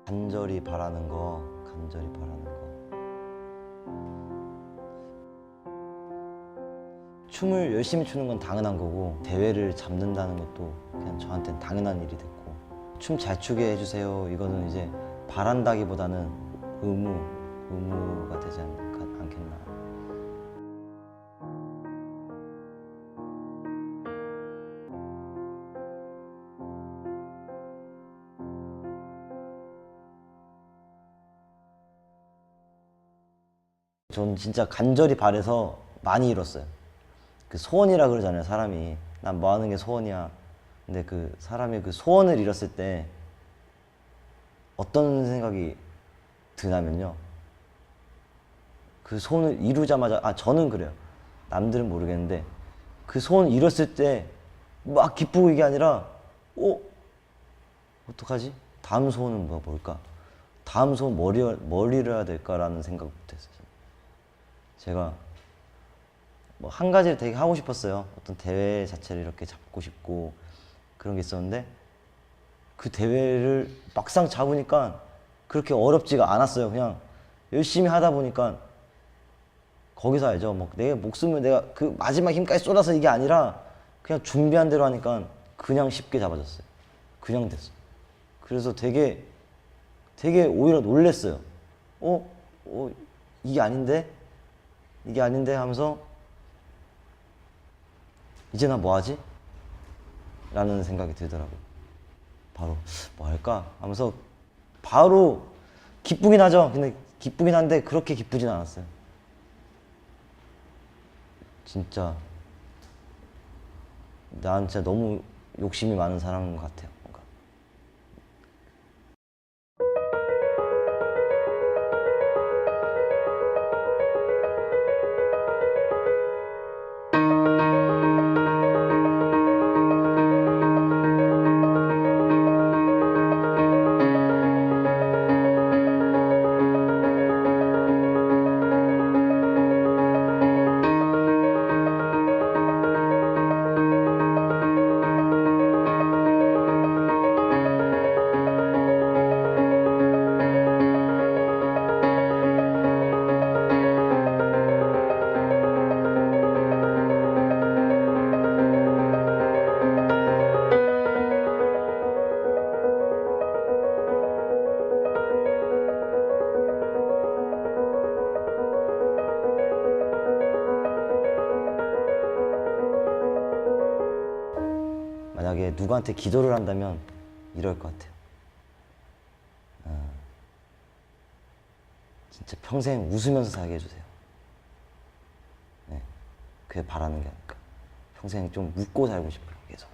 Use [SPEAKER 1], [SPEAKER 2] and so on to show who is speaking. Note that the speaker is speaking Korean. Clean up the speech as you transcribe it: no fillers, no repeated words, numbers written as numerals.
[SPEAKER 1] 간절히 바라는 거, 간절히 바라는 거. 춤을 열심히 추는 건 당연한 거고, 대회를 잡는다는 것도 그냥 저한테는 당연한 일이 됐고, 춤 잘 추게 해주세요, 이거는 이제 바란다기보다는 의무가 되지 않겠나. 전 진짜 간절히 바래서 많이 이뤘어요. 그 소원이라 그러잖아요, 사람이. 난 뭐 하는 게 소원이야. 근데 그 사람이 그 소원을 이뤘을 때 어떤 생각이 드냐면요. 그 소원을 이루자마자, 저는 그래요. 남들은 모르겠는데, 그 소원을 이뤘을 때 막 기쁘고 이게 아니라, 어떡하지? 다음 소원은 뭘까? 다음 소원 뭘 이뤄야 될까라는 생각부터 했어요. 제가 뭐 한 가지를 되게 하고 싶었어요. 어떤 대회 자체를 이렇게 잡고 싶고 그런 게 있었는데, 그 대회를 막상 잡으니까 그렇게 어렵지가 않았어요. 그냥 열심히 하다 보니까 거기서 알죠. 뭐 내 목숨을 내가 그 마지막 힘까지 쏟아서 이게 아니라 그냥 준비한 대로 하니까 그냥 쉽게 잡아졌어요. 그냥 됐어. 그래서 되게 오히려 놀랬어요. 이게 아닌데? 이게 아닌데 하면서 이제 나 뭐 하지? 라는 생각이 들더라고요. 바로 뭐 할까? 하면서 바로 기쁘긴 하죠. 근데 기쁘긴 한데 그렇게 기쁘진 않았어요. 진짜 난 진짜 너무 욕심이 많은 사람 같아요. 뭔가. 만약에 누구한테 기도를 한다면 이럴 것 같아요. 진짜 평생 웃으면서 살게 해주세요. 네, 그게 바라는 게 아닐까. 평생 좀 웃고 살고 싶어요, 계속.